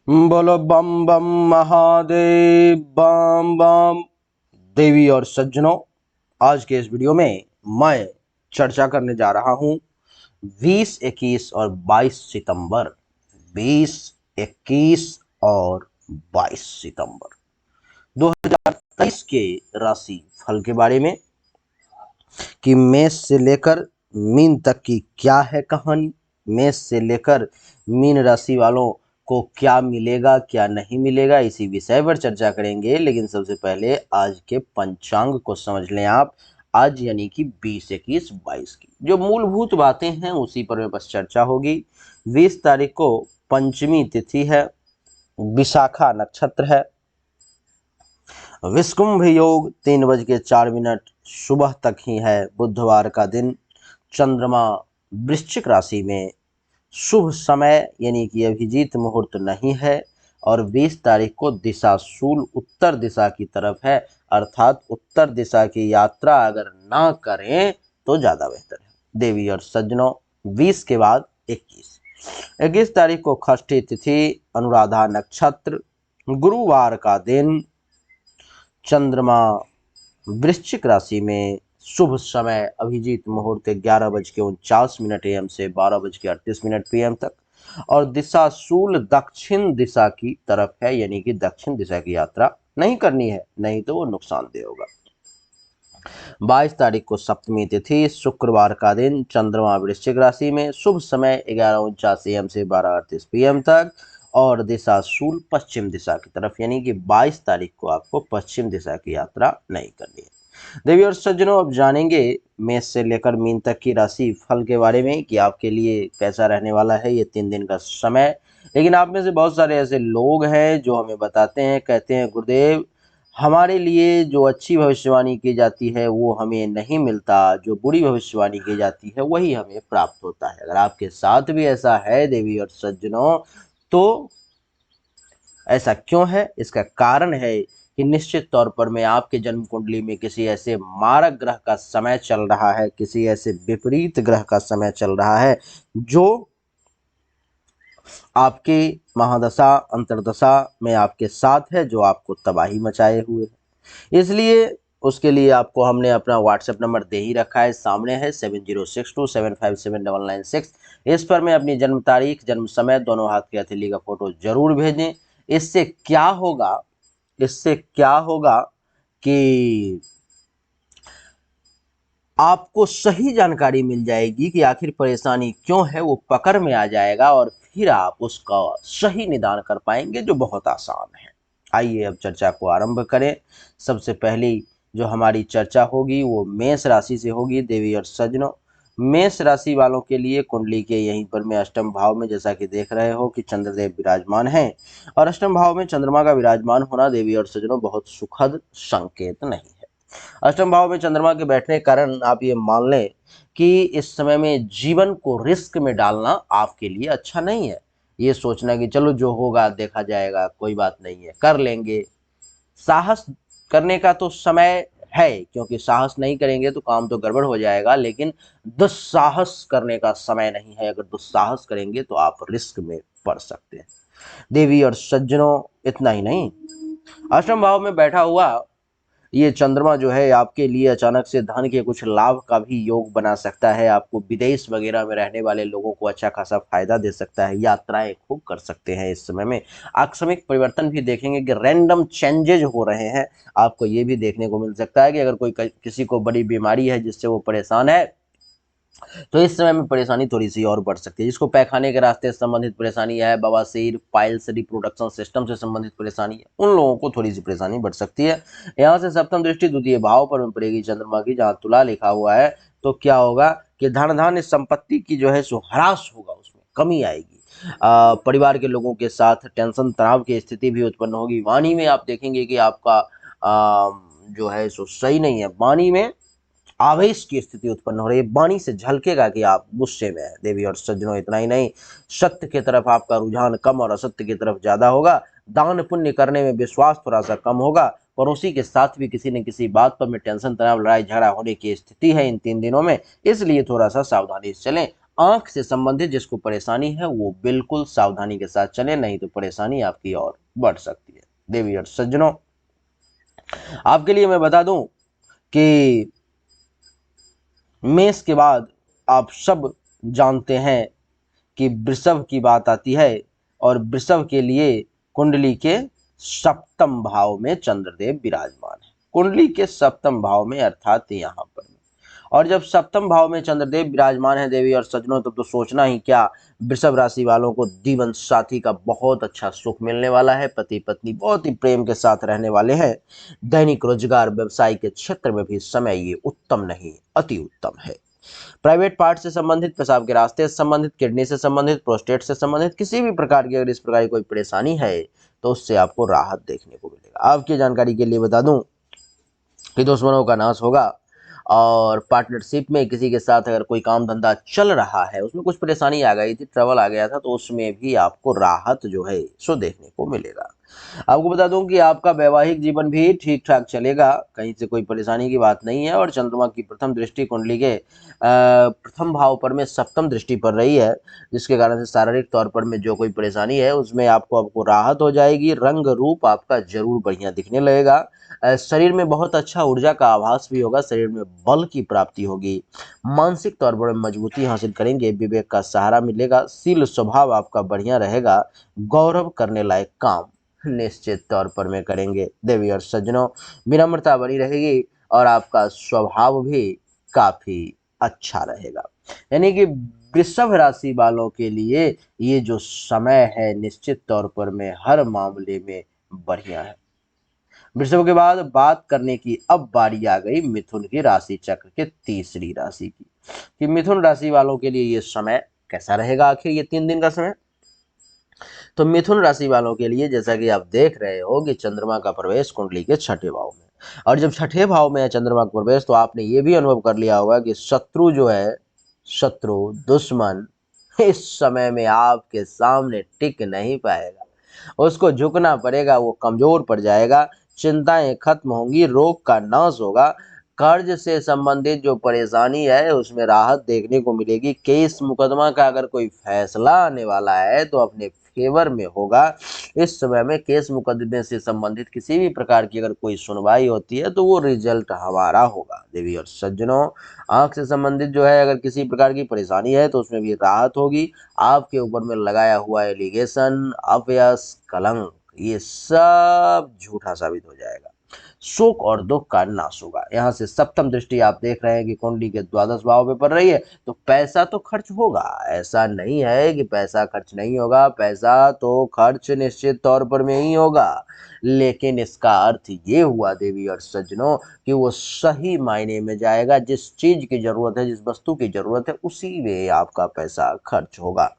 बोलो बम बम महादेव बम बम। देवी और सज्जनों, आज के इस वीडियो में मैं चर्चा करने जा रहा हूं 20, 21 और 22 सितंबर 20, 21 और 22 सितंबर 2023 के राशि फल के बारे में कि मेष से लेकर मीन तक की क्या है कहानी, मेष से लेकर मीन राशि वालों को क्या मिलेगा क्या नहीं मिलेगा, इसी विषय पर चर्चा करेंगे। लेकिन सबसे पहले आज के पंचांग को समझ लें आप। आज यानी कि 20, 21, 22 की जो मूलभूत बातें हैं उसी पर में बस चर्चा होगी। 20 तारीख को पंचमी तिथि है, विशाखा नक्षत्र है, विषकुंभ योग 3:04 सुबह तक ही है। बुधवार का दिन, चंद्रमा वृश्चिक राशि में, शुभ समय यानी कि अभिजीत मुहूर्त नहीं है और 20 तारीख को दिशा शूल उत्तर दिशा की तरफ है, अर्थात उत्तर दिशा की यात्रा अगर ना करें तो ज्यादा बेहतर है। देवी और सज्जनों, 20 के बाद 21 तारीख को षष्ठी तिथि, अनुराधा नक्षत्र, गुरुवार का दिन, चंद्रमा वृश्चिक राशि में, शुभ समय अभिजीत मुहूर्त 11:49 AM से 12:38 PM तक और दिशा शूल दक्षिण दिशा की तरफ है, यानी कि दक्षिण दिशा की यात्रा नहीं करनी है, नहीं तो वो नुकसानदेह होगा। 22 तारीख को सप्तमी तिथि, शुक्रवार का दिन, चंद्रमा वृश्चिक राशि में, शुभ समय 11:49 AM से 12:38 PM तक और दिशा शूल पश्चिम दिशा की तरफ, यानी कि 22 तारीख को आपको पश्चिम दिशा की यात्रा नहीं करनी है। देवी और सज्जनों, अब जानेंगे मेष से लेकर मीन तक की राशि फल के बारे में कि आपके लिए कैसा रहने वाला है ये 3 दिन का समय। लेकिन आप में से बहुत सारे ऐसे लोग हैं जो हमें बताते हैं, कहते हैं गुरुदेव हमारे लिए जो अच्छी भविष्यवाणी की जाती है वो हमें नहीं मिलता, जो बुरी भविष्यवाणी की जाती है वही हमें प्राप्त होता है। अगर आपके साथ भी ऐसा है देवी और सज्जनों, तो ऐसा क्यों है? इसका कारण है कि निश्चित तौर पर में आपके जन्म कुंडली में किसी ऐसे मारक ग्रह का समय चल रहा है, किसी ऐसे विपरीत ग्रह का समय चल रहा है जो आपके महादशा अंतर्दशा में आपके साथ है, जो आपको तबाही मचाए हुए है। इसलिए उसके लिए आपको हमने अपना व्हाट्सएप नंबर दे ही रखा है, सामने है 7062757996। इस पर में अपनी जन्म तारीख, जन्म समय, दोनों हाथ की हथेली का फोटो जरूर भेजें। इससे क्या होगा, इससे क्या होगा कि आपको सही जानकारी मिल जाएगी कि आखिर परेशानी क्यों है, वो पकड़ में आ जाएगा और फिर आप उसका सही निदान कर पाएंगे, जो बहुत आसान है। आइए अब चर्चा को आरंभ करें। सबसे पहली जो हमारी चर्चा होगी वो मेष राशि से होगी। देवी और सज्जनों, मेष राशि वालों के लिए कुंडली के यहीं पर में अष्टम भाव में, जैसा कि देख रहे हो कि चंद्रदेव विराजमान हैं और अष्टम भाव में चंद्रमा का विराजमान होना देवी और सज्जनों बहुत सुखद संकेत नहीं है। अष्टम भाव में चंद्रमा के बैठने के कारण आप ये मान लें कि इस समय में जीवन को रिस्क में डालना आपके लिए अच्छा नहीं है। ये सोचना कि चलो जो होगा देखा जाएगा, कोई बात नहीं है, कर लेंगे। साहस करने का तो समय है, क्योंकि साहस नहीं करेंगे तो काम तो गड़बड़ हो जाएगा, लेकिन दुस्साहस करने का समय नहीं है। अगर दुस्साहस करेंगे तो आप रिस्क में पड़ सकते हैं। देवी और सज्जनों, इतना ही नहीं, अष्टम भाव में बैठा हुआ ये चंद्रमा जो है आपके लिए अचानक से धन के कुछ लाभ का भी योग बना सकता है। आपको विदेश वगैरह में रहने वाले लोगों को अच्छा खासा फायदा दे सकता है, यात्राएं खूब कर सकते हैं। इस समय में आकस्मिक परिवर्तन भी देखेंगे कि रैंडम चेंजेज हो रहे हैं। आपको ये भी देखने को मिल सकता है कि अगर कोई किसी को बड़ी बीमारी है जिससे वो परेशान है, तो इस समय में परेशानी थोड़ी सी और बढ़ सकती है। जिसको पैखाने के रास्ते से संबंधित परेशानी है, बवासीर, पाइल्स, रिप्रोडक्शन सिस्टम से संबंधित परेशानी है, उन लोगों को थोड़ी सी परेशानी बढ़ सकती है। यहाँ से सप्तम दृष्टि द्वितीय भाव पर में पड़ेगी चंद्रमा की, जहाँ तुला लिखा हुआ है, तो क्या होगा कि धन धान्य संपत्ति की जो है सो ह्रास होगा, उसमें कमी आएगी। परिवार के लोगों के साथ टेंशन तनाव की स्थिति भी उत्पन्न होगी। वाणी में आप देखेंगे कि आपका जो है सो सही नहीं है, वाणी में आवेश की स्थिति उत्पन्न हो रही है, वाणी से झलकेगा कि आप गुस्से में हैं। देवी और सज्जनों, इतना ही नहीं, सत्य की तरफ आपका रुझान कम और असत्य की तरफ ज्यादा होगा। दान पुण्य करने में विश्वास थोड़ा सा कम होगा। पड़ोसी के साथ भी किसी न किसी बात पर में टेंशन तनाव लड़ाई झगड़ा होने की स्थिति है इन 3 दिनों में, इसलिए थोड़ा सा सावधानी से चलें। आंख से संबंधित जिसको परेशानी है वो बिल्कुल सावधानी के साथ चले, नहीं तो परेशानी आपकी और बढ़ सकती है। देवी और सज्जनों, आपके लिए मैं बता दूं कि मेष के बाद आप सब जानते हैं कि वृषभ की बात आती है, और वृषभ के लिए कुंडली के सप्तम भाव में चंद्रदेव विराजमान है। कुंडली के सप्तम भाव में अर्थात यहाँ पर, और जब सप्तम भाव में चंद्रदेव विराजमान है देवी और सज्जनों, तब तो सोचना ही क्या, वृषभ राशि वालों को जीवन साथी का बहुत अच्छा सुख मिलने वाला है। पति पत्नी बहुत ही प्रेम के साथ रहने वाले हैं। दैनिक रोजगार व्यवसाय के क्षेत्र में भी समय ये उत्तम नहीं, अति उत्तम है। प्राइवेट पार्ट से संबंधित, पेशाब के रास्ते से संबंधित, किडनी से संबंधित, प्रोस्टेट से संबंधित किसी भी प्रकार की अगर इस प्रकार की कोई परेशानी है तो उससे आपको राहत देखने को मिलेगा। आपकी जानकारी के लिए बता दूं कि दुश्मनों का नाश होगा, और पार्टनरशिप में किसी के साथ अगर कोई काम धंधा चल रहा है, उसमें कुछ परेशानी आ गई थी, ट्रबल आ गया था, तो उसमें भी आपको राहत जो है सो देखने को मिलेगा। आपको बता दूं कि आपका वैवाहिक जीवन भी ठीक ठाक चलेगा, कहीं से कोई परेशानी की बात नहीं है। और चंद्रमा की प्रथम दृष्टि कुंडली के प्रथम भाव पर में सप्तम दृष्टि पड़ रही है, जिसके कारण से शारीरिक तौर पर में जो कोई परेशानी है उसमें आपको राहत हो जाएगी। रंग रूप आपका जरूर बढ़िया दिखने लगेगा। शरीर में बहुत अच्छा ऊर्जा का आभास भी होगा, शरीर में बल की प्राप्ति होगी, मानसिक तौर पर मजबूती हासिल करेंगे, विवेक का सहारा मिलेगा, शील स्वभाव आपका बढ़िया रहेगा, गौरव करने लायक काम निश्चित तौर पर में करेंगे। देवी और सज्जनों, विनम्रता बनी रहेगी और आपका स्वभाव भी काफी अच्छा रहेगा। यानी कि वृषभ राशि वालों के लिए ये जो समय है निश्चित तौर पर में हर मामले में बढ़िया है। वृषभ के बाद बात करने की अब बारी आ गई मिथुन की राशि चक्र के तीसरी राशि की, कि मिथुन राशि वालों के लिए ये समय कैसा रहेगा। आखिर ये 3 दिन का समय, तो मिथुन राशि वालों के लिए जैसा कि आप देख रहे हो कि चंद्रमा का प्रवेश कुंडली के छठे भाव में, और जब छठे भाव में है चंद्रमा का प्रवेश, तो आपने ये भी अनुभव कर लिया होगा कि शत्रु जो है, शत्रु दुश्मन इस समय में आपके सामने टिक नहीं पाएगा, उसको झुकना पड़ेगा, वो कमजोर पड़ जाएगा, चिंताएं खत्म होंगी, रोग का नाश होगा, कर्ज से संबंधित जो परेशानी है उसमें राहत देखने को मिलेगी। केस मुकदमा का अगर कोई फैसला आने वाला है तो अपने फेवर में होगा। इस समय में केस मुकदमे से संबंधित किसी भी प्रकार की अगर कोई सुनवाई होती है तो वो रिजल्ट हमारा होगा। देवी और सज्जनों, आंख से संबंधित जो है अगर किसी प्रकार की परेशानी है तो उसमें भी राहत होगी। आपके ऊपर में लगाया हुआ एलिगेशन, अपयश, कलंक, ये सब झूठा साबित हो जाएगा। शोक और दुख का नाश होगा। यहाँ से सप्तम दृष्टि आप देख रहे हैं कि कुंडली के द्वादश भाव में पड़ रही है, तो पैसा तो खर्च होगा, ऐसा नहीं है कि पैसा खर्च नहीं होगा, पैसा तो खर्च निश्चित तौर पर में ही होगा, लेकिन इसका अर्थ ये हुआ देवी और सज्जनों कि वो सही मायने में जाएगा। जिस चीज की जरूरत है, जिस वस्तु की जरूरत है, उसी में आपका पैसा खर्च होगा।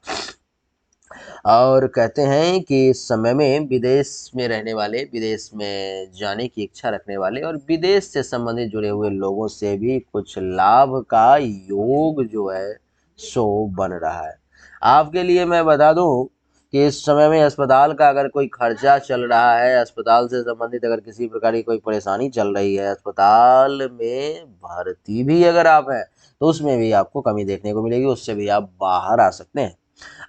और कहते हैं कि इस समय में विदेश में रहने वाले, विदेश में जाने की इच्छा रखने वाले और विदेश से संबंधित जुड़े हुए लोगों से भी कुछ लाभ का योग जो है सो बन रहा है। आपके लिए मैं बता दूं कि इस समय में अस्पताल का अगर कोई खर्चा चल रहा है, अस्पताल से संबंधित अगर किसी प्रकार की कोई परेशानी चल रही है, अस्पताल में भर्ती भी अगर आप हैं तो उसमें भी आपको कमी देखने को मिलेगी, उससे भी आप बाहर आ सकते हैं।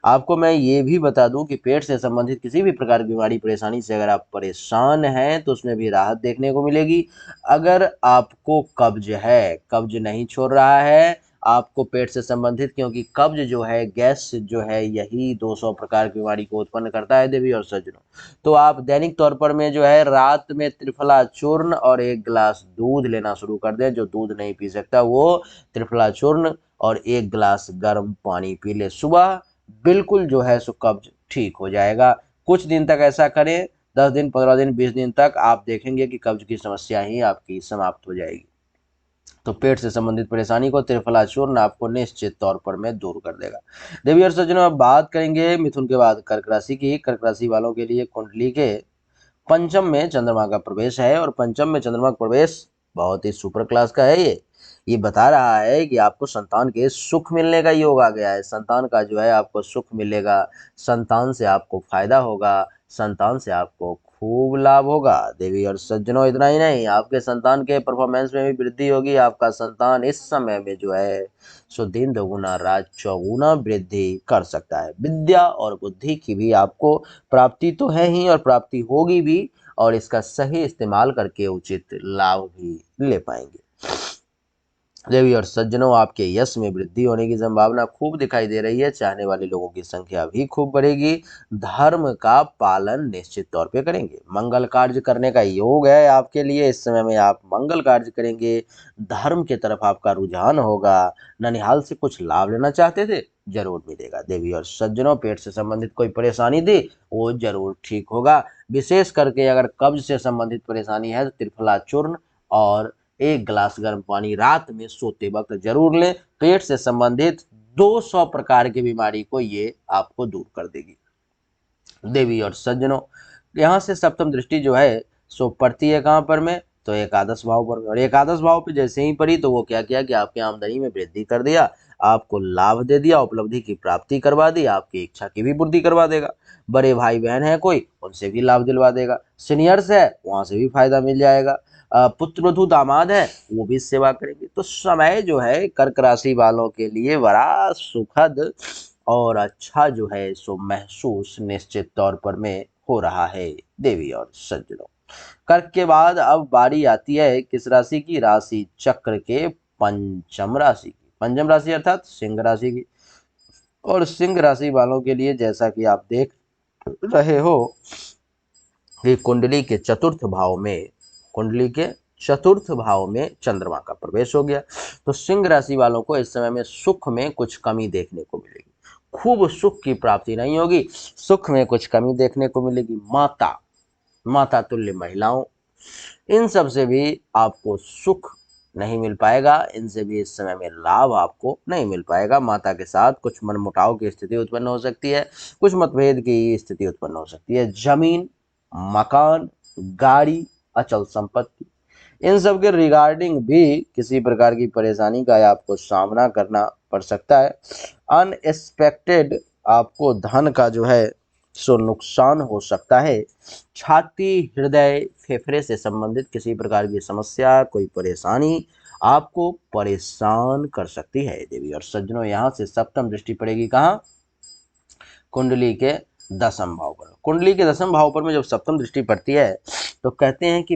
आपको मैं ये भी बता दूं कि पेट से संबंधित किसी भी प्रकार की बीमारी परेशानी से अगर आप परेशान हैं तो उसमें भी राहत देखने को मिलेगी। अगर आपको कब्ज है, कब्ज नहीं छोड़ रहा है आपको पेट से संबंधित, क्योंकि कब्ज जो है, गैस जो है, यही 200 प्रकार की बीमारी को उत्पन्न करता है देवी और सज्जनों। तो आप दैनिक तौर पर में जो है रात में त्रिफला चूर्ण और 1 गिलास दूध लेना शुरू कर दें। जो दूध नहीं पी सकता वो त्रिफला चूर्ण और 1 गिलास गर्म पानी पी ले सुबह, बिल्कुल जो है सो कब्ज ठीक हो जाएगा। कुछ दिन तक ऐसा करें, 10 दिन, 15 दिन, 20 दिन तक आप देखेंगे कि कब्ज की समस्या ही आपकी समाप्त हो जाएगी। तो पेट से संबंधित परेशानी को त्रिफला चूर्ण आपको निश्चित तौर पर में दूर कर देगा। देवी और सज्जनों, अब बात करेंगे मिथुन के बाद कर्क राशि की। कर्क राशि वालों के लिए कुंडली के पंचम में चंद्रमा का प्रवेश है, और पंचम में चंद्रमा का प्रवेश बहुत ही सुपर क्लास का है। ये बता रहा है कि आपको संतान के सुख मिलने का योग आ गया है। संतान का जो है आपको सुख मिलेगा, संतान से आपको फायदा होगा, संतान से आपको खूब लाभ होगा। देवी और सज्जनों, इतना ही नहीं, आपके संतान के परफॉर्मेंस में भी वृद्धि होगी। आपका संतान इस समय में जो है सो दिन दोगुना रात चौगुना वृद्धि कर सकता है। विद्या और बुद्धि की भी आपको प्राप्ति तो है ही और प्राप्ति होगी भी, और इसका सही इस्तेमाल करके उचित लाभ भी ले पाएंगे। देवी और सज्जनों, आपके यश में वृद्धि होने की संभावना खूब दिखाई दे रही है। चाहने वाले लोगों की संख्या भी खूब बढ़ेगी। धर्म का पालन निश्चित तौर पे करेंगे। मंगल कार्य करने का योग है आपके लिए। इस समय में आप मंगल कार्य करेंगे। धर्म की तरफ आपका रुझान होगा। ननिहाल से कुछ लाभ लेना चाहते थे, जरूर मिलेगा। देवी और सज्जनों, पेट से संबंधित कोई परेशानी थी, वो जरूर ठीक होगा। विशेष करके अगर कब्ज से संबंधित परेशानी है तो त्रिफला चूर्ण और 1 गिलास गर्म पानी रात में सोते वक्त जरूर लें। पेट से संबंधित 200 प्रकार की बीमारी को ये आपको दूर कर देगी। देवी और सज्जनों, यहाँ से सप्तम दृष्टि जो है सो पड़ती है कहाँ पर में, तो एकादश भाव पर। और एकादश भाव पे जैसे ही पड़ी तो वो क्या किया कि आपकी आमदनी में वृद्धि कर दिया, आपको लाभ दे दिया, उपलब्धि की प्राप्ति करवा दी, आपकी इच्छा की भी पूर्ति करवा देगा। बड़े भाई बहन है कोई, उनसे भी लाभ दिलवा देगा। सीनियर्स है, वहां से भी फायदा मिल जाएगा। पुत्र वधु दामाद है, वो भी सेवा करेंगे। तो समय जो है कर्क राशि वालों के लिए बड़ा सुखद और अच्छा जो है सो महसूस निश्चित तौर पर में हो रहा है। देवी और सज्जनों, कर्क के बाद अब बारी आती है किस राशि की, राशि चक्र के पंचम राशि की। पंचम राशि अर्थात सिंह राशि की। और सिंह राशि वालों के लिए जैसा कि आप देख रहे हो कि कुंडली के चतुर्थ भाव में चंद्रमा का प्रवेश हो गया। तो सिंह राशि वालों को इस समय में सुख में कुछ कमी देखने को मिलेगी। खूब सुख की प्राप्ति नहीं होगी, सुख में कुछ कमी देखने को मिलेगी। माता तुल्य महिलाओं, इन सब से भी आपको सुख नहीं मिल पाएगा। इनसे भी इस समय में लाभ आपको नहीं मिल पाएगा। माता के साथ कुछ मनमुटाव की स्थिति उत्पन्न हो सकती है, कुछ मतभेद की स्थिति उत्पन्न हो सकती है। जमीन, मकान, गाड़ी, अचल संपत्ति, इन सब के रिगार्डिंग भी किसी प्रकार की परेशानी का आपको सामना करना पड़ सकता है। अनएक्सपेक्टेड आपको धन का जो है सो नुकसान हो सकता है। छाती, हृदय, फेफड़े से संबंधित किसी प्रकार की समस्या, कोई परेशानी आपको परेशान कर सकती है। देवी और सज्जनों, यहाँ से सप्तम दृष्टि पड़ेगी कहाँ, कुंडली के दसम भाव पर। कुंडली के दसम भाव पर में जब सप्तम दृष्टि पड़ती है तो कहते हैं कि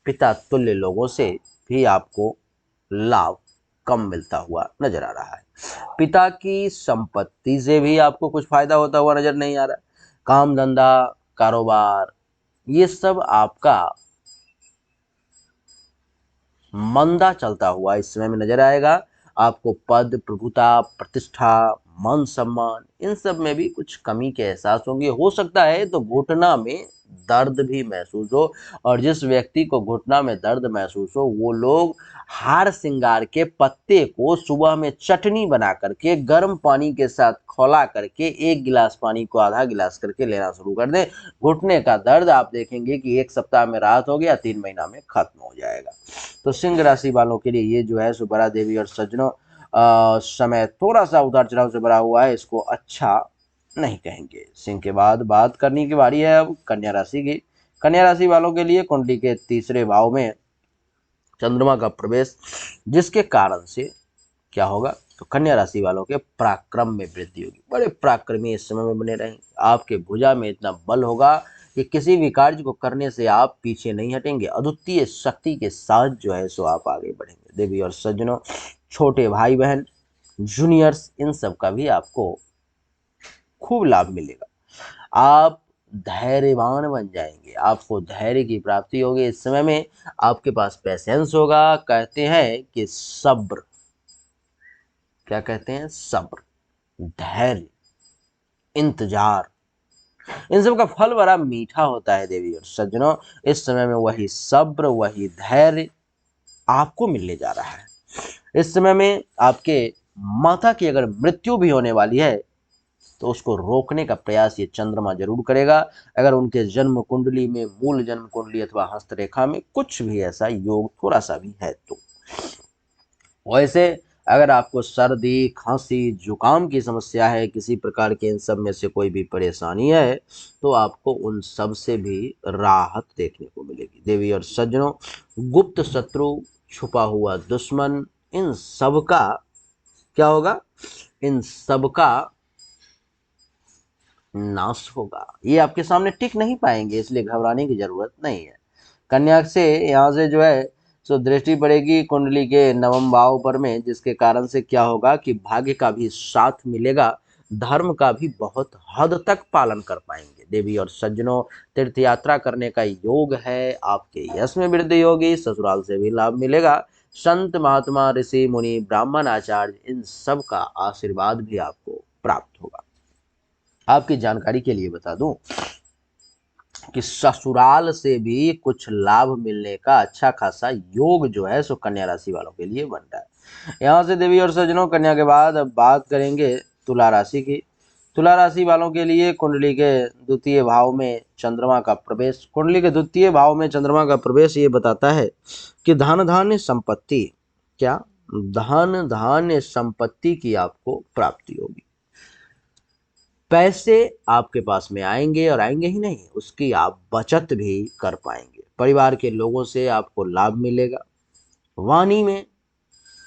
पिता तुल्य लोगों से भी आपको लाभ कम मिलता हुआ नजर आ रहा है। पिता की संपत्ति से भी आपको कुछ फायदा होता हुआ नजर नहीं आ रहा है। काम धंधा, कारोबार, ये सब आपका मंदा चलता हुआ इस समय में नजर आएगा। आपको पद, प्रभुता, प्रतिष्ठा, मान सम्मान, इन सब में भी कुछ कमी के एहसास होंगे। हो सकता है तो घुटना में दर्द भी महसूस हो, और जिस व्यक्ति को घुटना में दर्द महसूस हो वो लोग हार सिंगार के पत्ते को सुबह में चटनी बना करके गर्म पानी के साथ खौला करके 1 गिलास पानी को आधा गिलास करके लेना शुरू कर दें। घुटने का दर्द आप देखेंगे कि 1 सप्ताह में राहत हो गया, 3 महीना में खत्म हो जाएगा। तो सिंह राशि वालों के लिए ये जो है सो बड़ा, देवी और सज्जनों, समय थोड़ा सा उतार चढ़ाव से भरा हुआ है, इसको अच्छा नहीं कहेंगे। सिंह के बाद बात करने की बारी है अब कन्या राशि की। कन्या राशि वालों के लिए कुंडली के तीसरे भाव में चंद्रमा का प्रवेश, जिसके कारण से क्या होगा, तो कन्या राशि वालों के पराक्रम में वृद्धि होगी। बड़े पराक्रमी इस समय में बने रहेंगे। आपके भुजा में इतना बल होगा कि किसी भी कार्य को करने से आप पीछे नहीं हटेंगे। अद्वितीय शक्ति के साथ जो है सो आप आगे बढ़ेंगे। देवी और सज्जनों, छोटे भाई बहन, जूनियर्स, इन सब का भी आपको खूब लाभ मिलेगा। आप धैर्यवान बन जाएंगे, आपको धैर्य की प्राप्ति होगी। इस समय में आपके पास पैसेंस होगा। कहते हैं कि सब्र, क्या कहते हैं, सब्र, धैर्य, इंतजार, इन सब का फल बड़ा मीठा होता है। देवी और सज्जनों, इस समय में वही सब्र, वही धैर्य आपको मिलने जा रहा है। इस समय में आपके माता की अगर मृत्यु भी होने वाली है तो उसको रोकने का प्रयास ये चंद्रमा जरूर करेगा। अगर उनके जन्म कुंडली में, मूल जन्म कुंडली अथवा हस्तरेखा में कुछ भी ऐसा योग थोड़ा सा भी है तो। वैसे अगर आपको सर्दी, खांसी, जुकाम की समस्या है, किसी प्रकार के इन सब में से कोई भी परेशानी है, तो आपको उन सब से भी राहत देखने को मिलेगी। देवी और सज्जनों, गुप्त शत्रु, छुपा हुआ दुश्मन, इन सब का क्या होगा? इन सब का नाश होगा। ये आपके सामने टिक नहीं पाएंगे, इसलिए घबराने की जरूरत नहीं है। कन्या से यहाँ से जो है सो दृष्टि पड़ेगी कुंडली के नवम भाव पर में, जिसके कारण से क्या होगा कि भाग्य का भी साथ मिलेगा, धर्म का भी बहुत हद तक पालन कर पाएंगे। देवी और सज्जनों, तीर्थ यात्रा करने का योग है, आपके यश में वृद्धि होगी, ससुराल से भी लाभ मिलेगा। संत महात्मा, ऋषि मुनि, ब्राह्मण, आचार्य, इन सब का आशीर्वाद भी आपको प्राप्त होगा। आपकी जानकारी के लिए बता दूं कि ससुराल से भी कुछ लाभ मिलने का अच्छा खासा योग जो है सो कन्या राशि वालों के लिए बन रहा है। यहाँ से देवी और सज्जनों, कन्या के बाद अब बात करेंगे तुला राशि की। तुला राशि वालों के लिए कुंडली के द्वितीय भाव में चंद्रमा का प्रवेश, कुंडली के द्वितीय भाव में चंद्रमा का प्रवेश ये बताता है कि धन धान्य संपत्ति, क्या धन धान्य संपत्ति की आपको प्राप्ति होगी। पैसे आपके पास में आएंगे, और आएंगे ही नहीं, उसकी आप बचत भी कर पाएंगे। परिवार के लोगों से आपको लाभ मिलेगा। वाणी में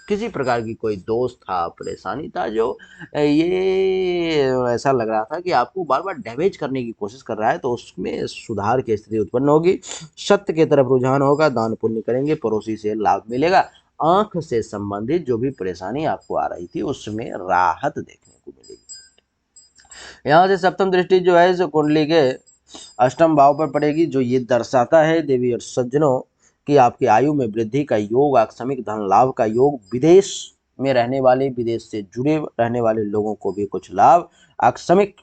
किसी प्रकार की कोई दोष था, परेशानी था, जो ये ऐसा लग रहा था कि आपको बार बार डैमेज करने की कोशिश कर रहा है, तो उसमें सुधार की स्थिति उत्पन्न होगी। सत्य की तरफ रुझान होगा, दान पुण्य करेंगे, पड़ोसी से लाभ मिलेगा। आंख से संबंधित जो भी परेशानी आपको आ रही थी, उसमें राहत देखने को मिलेगी। यहाँ से सप्तम दृष्टि जो है सो कुंडली के अष्टम भाव पर पड़ेगी, जो ये दर्शाता है देवी और सज्जनों कि आपकी आयु में वृद्धि का योग, आकस्मिक धन लाभ का योग, विदेश में रहने वाले, विदेश से जुड़े रहने वाले लोगों को भी कुछ लाभ, आकस्मिक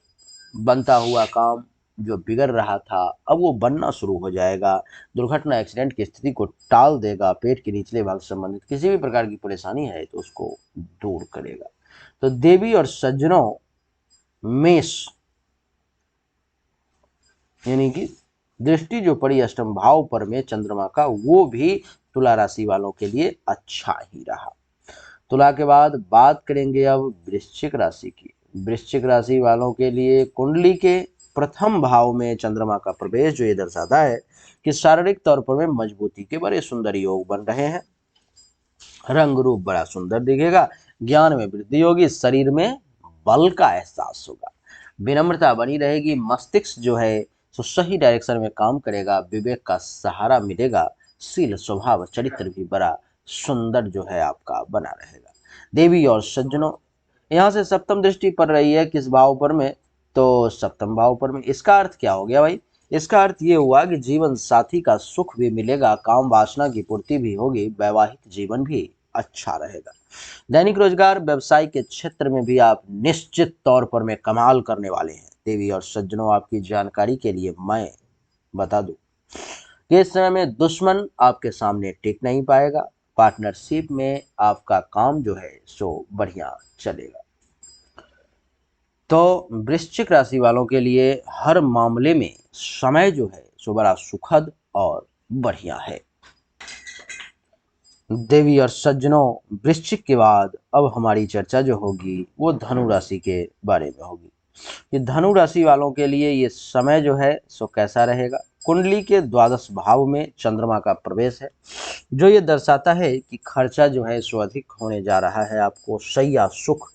बनता हुआ काम जो बिगड़ रहा था अब वो बनना शुरू हो जाएगा। दुर्घटना, एक्सीडेंट की स्थिति को टाल देगा। पेट के निचले भाग से संबंधित किसी भी प्रकार की परेशानी है तो उसको दूर करेगा। तो देवी और सज्जनों, मेष यानी कि दृष्टि जो पड़ी अष्टम भाव पर में चंद्रमा का, वो भी तुला राशि वालों के लिए अच्छा ही रहा। तुला के बाद बात करेंगे अब वृश्चिक राशि की। वृश्चिक राशि वालों के लिए कुंडली के प्रथम भाव में चंद्रमा का प्रवेश जो ये दर्शाता है कि शारीरिक तौर पर में मजबूती के बड़े सुंदर योग बन रहे हैं। रंग रूप बड़ा सुंदर दिखेगा, ज्ञान में वृद्धि होगी, शरीर में बल का एहसास होगा, विनम्रता बनी रहेगी, मस्तिष्क जो है तो सही डायरेक्शन में काम करेगा, विवेक का सहारा मिलेगा, शील स्वभाव चरित्र भी बड़ा सुंदर जो है आपका बना रहेगा। देवी और सज्जनों, यहाँ से सप्तम दृष्टि पड़ रही है किस भाव पर में? तो सप्तम भाव पर में। इसका अर्थ क्या हो गया भाई? इसका अर्थ ये हुआ कि जीवन साथी का सुख भी मिलेगा, काम वासना की पूर्ति भी होगी, वैवाहिक जीवन भी अच्छा रहेगा। दैनिक रोजगार, व्यवसाय के क्षेत्र में भी आप निश्चित तौर पर में कमाल करने वाले हैं। देवी और सज्जनों, आपकी जानकारी के लिए मैं बता दूं कि इस समय में दुश्मन आपके सामने टिक नहीं पाएगा। पार्टनरशिप में आपका काम जो है सो बढ़िया चलेगा। तो वृश्चिक राशि वालों के लिए हर मामले में समय जो है सो बड़ा सुखद और बढ़िया है। देवी और सज्जनों, वृश्चिक के बाद अब हमारी चर्चा जो होगी वो धनु राशि के बारे में होगी। ये धनु राशि वालों के लिए ये समय जो है सो कैसा रहेगा? कुंडली के द्वादश भाव में चंद्रमा का प्रवेश है, जो ये दर्शाता है कि खर्चा जो है सो अधिक होने जा रहा है। आपको शैया सुख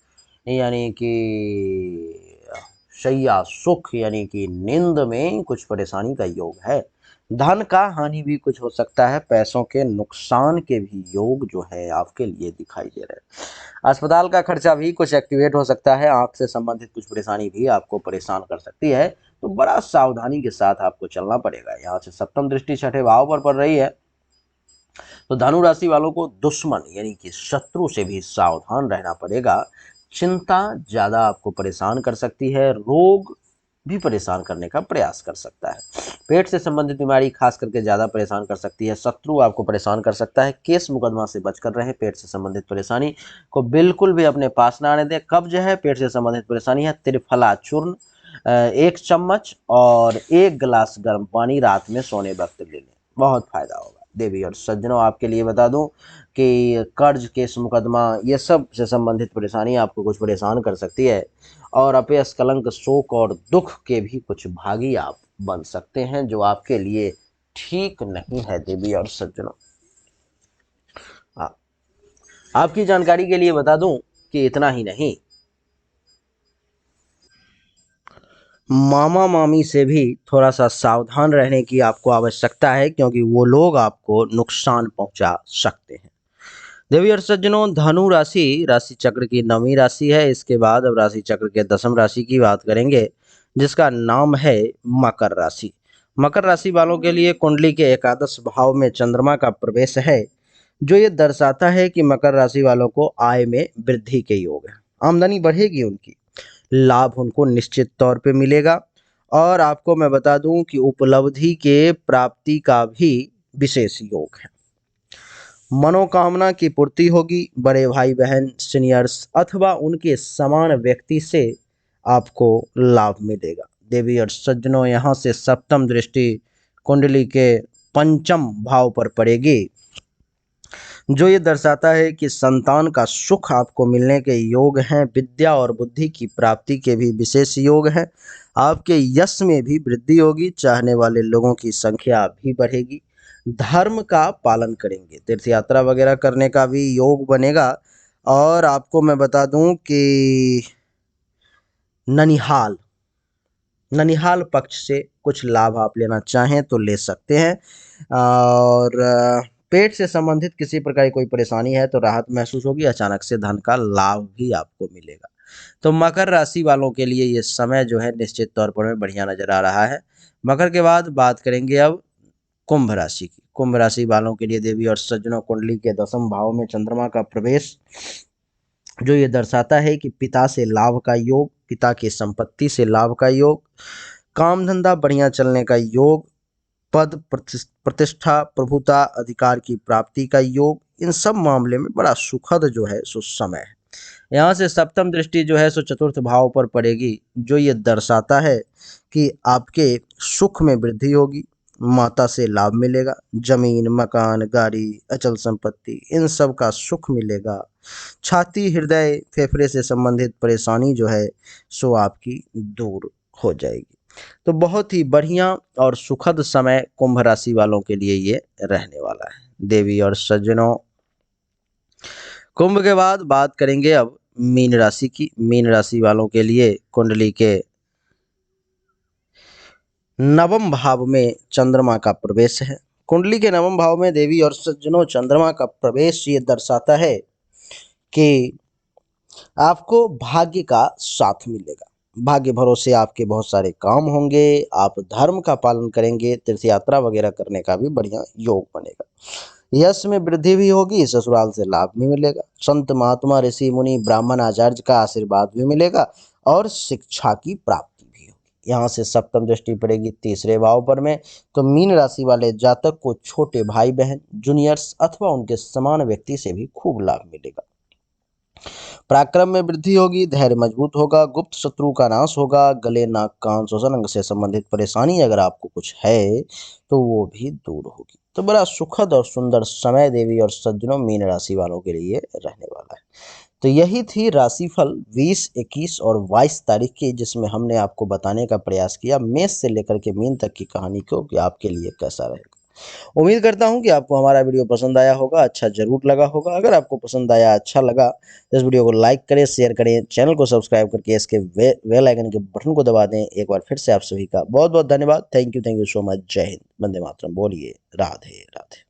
यानी कि यानी कि नींद में कुछ परेशानी का योग है। धन का हानि भी कुछ हो सकता है, पैसों के नुकसान के भी योग जो है आपके लिए दिखाई दे रहे हैं। अस्पताल का खर्चा भी कुछ एक्टिवेट हो सकता है। आंख से संबंधित कुछ परेशानी भी आपको परेशान कर सकती है, तो बड़ा सावधानी के साथ आपको चलना पड़ेगा। यहाँ से सप्तम दृष्टि छठे भाव पर पड़ रही है, तो धनु राशि वालों को दुश्मन यानी कि शत्रु से भी सावधान रहना पड़ेगा। चिंता ज्यादा आपको परेशान कर सकती है, रोग भी परेशान करने का प्रयास कर सकता है। पेट से संबंधित बीमारी खास करके ज्यादा परेशान कर सकती है। शत्रु आपको परेशान कर सकता है। केस मुकदमा से बचकर रहे। पेट से संबंधित परेशानी को बिल्कुल भी अपने पास ना आने दें। कब्ज है, पेट से संबंधित परेशानी है, त्रिफला चूर्ण 1 चम्मच और 1 गिलास गर्म पानी रात में सोने वक्त ले लें, बहुत फायदा होगा। देवी और सज्जनों, आपके लिए बता दूं कि कर्ज केस मुकदमा ये सब से संबंधित परेशानी आपको कुछ परेशान कर सकती है, और अपयश कलंक शोक और दुख के भी कुछ भागी आप बन सकते हैं, जो आपके लिए ठीक नहीं है देवी और सज्जनों। आपकी जानकारी के लिए बता दूं कि इतना ही नहीं, मामा मामी से भी थोड़ा सा सावधान रहने की आपको आवश्यकता है, क्योंकि वो लोग आपको नुकसान पहुंचा सकते हैं। देवी और सज्जनों, धनु राशि राशि चक्र की 9वीं राशि है। इसके बाद अब राशि चक्र के 10वीं राशि की बात करेंगे, जिसका नाम है मकर राशि। मकर राशि वालों के लिए कुंडली के एकादश भाव में चंद्रमा का प्रवेश है, जो ये दर्शाता है कि मकर राशि वालों को आय में वृद्धि के योग है। आमदनी बढ़ेगी उनकी, लाभ उनको निश्चित तौर पे मिलेगा, और आपको मैं बता दूं कि उपलब्धि के प्राप्ति का भी विशेष योग है। मनोकामना की पूर्ति होगी, बड़े भाई बहन सीनियर्स अथवा उनके समान व्यक्ति से आपको लाभ मिलेगा। देवी और सज्जनों, यहाँ से सप्तम दृष्टि कुंडली के पंचम भाव पर पड़ेगी, जो ये दर्शाता है कि संतान का सुख आपको मिलने के योग हैं। विद्या और बुद्धि की प्राप्ति के भी विशेष योग हैं। आपके यश में भी वृद्धि होगी, चाहने वाले लोगों की संख्या भी बढ़ेगी। धर्म का पालन करेंगे, तीर्थ यात्रा वगैरह करने का भी योग बनेगा। और आपको मैं बता दूं कि ननिहाल ननिहाल पक्ष से कुछ लाभ आप लेना चाहें तो ले सकते हैं। और पेट से संबंधित किसी प्रकार की कोई परेशानी है तो राहत महसूस होगी। अचानक से धन का लाभ भी आपको मिलेगा। तो मकर राशि वालों के लिए ये समय जो है निश्चित तौर पर बढ़िया नजर आ रहा है। मकर के बाद बात करेंगे अब कुंभ राशि की। कुंभ राशि वालों के लिए देवी और सज्जनों, कुंडली के 10वें भाव में चंद्रमा का प्रवेश, जो ये दर्शाता है कि पिता से लाभ का योग, पिता की संपत्ति से लाभ का योग, काम धंधा बढ़िया चलने का योग, पद प्रतिष्ठा प्रभुता अधिकार की प्राप्ति का योग, इन सब मामले में बड़ा सुखद जो है सो समय है। यहाँ से सप्तम दृष्टि जो है सो चतुर्थ भाव पर पड़ेगी, जो ये दर्शाता है कि आपके सुख में वृद्धि होगी, माता से लाभ मिलेगा, जमीन मकान गाड़ी अचल संपत्ति इन सब का सुख मिलेगा। छाती हृदय फेफड़े से संबंधित परेशानी जो है सो आपकी दूर हो जाएगी। तो बहुत ही बढ़िया और सुखद समय कुंभ राशि वालों के लिए ये रहने वाला है। देवी और सज्जनों, कुंभ के बाद बात करेंगे अब मीन राशि की। मीन राशि वालों के लिए कुंडली के 9वें भाव में चंद्रमा का प्रवेश है। कुंडली के 9वें भाव में देवी और सज्जनों, चंद्रमा का प्रवेश ये दर्शाता है कि आपको भाग्य का साथ मिलेगा। भाग्य भरोसे आपके बहुत सारे काम होंगे, आप धर्म का पालन करेंगे, तीर्थ यात्रा वगैरह करने का भी बढ़िया योग बनेगा। यश में वृद्धि भी होगी, ससुराल से लाभ भी मिलेगा, संत महात्मा ऋषि मुनि ब्राह्मण आचार्य का आशीर्वाद भी मिलेगा, और शिक्षा की प्राप्ति भी होगी। यहाँ से सप्तम दृष्टि पड़ेगी तीसरे भाव पर में, तो मीन राशि वाले जातक को छोटे भाई बहन जूनियर्स अथवा उनके समान व्यक्ति से भी खूब लाभ मिलेगा। पराक्रम में वृद्धि होगी, धैर्य मजबूत होगा, गुप्त शत्रु का नाश होगा, गले नाक कान श्वसन अंग से संबंधित परेशानी अगर आपको कुछ है तो वो भी दूर होगी। तो बड़ा सुखद और सुंदर समय देवी और सज्जनों मीन राशि वालों के लिए रहने वाला है। तो यही थी राशिफल 20, 21 और 22 तारीख की, जिसमें हमने आपको बताने का प्रयास किया मेष से लेकर के मीन तक की कहानी को कि आपके लिए कैसा रहेगा। उम्मीद करता हूं कि आपको हमारा वीडियो पसंद आया होगा, अच्छा जरूर लगा होगा। अगर आपको पसंद आया, अच्छा लगा, तो इस वीडियो को लाइक करें, शेयर करें, चैनल को सब्सक्राइब करके इसके बेल आइकन के बटन को दबा दें। एक बार फिर से आप सभी का बहुत बहुत धन्यवाद। Thank you so much. जय हिंद, वंदे मातरम। बोलिए राधे राधे।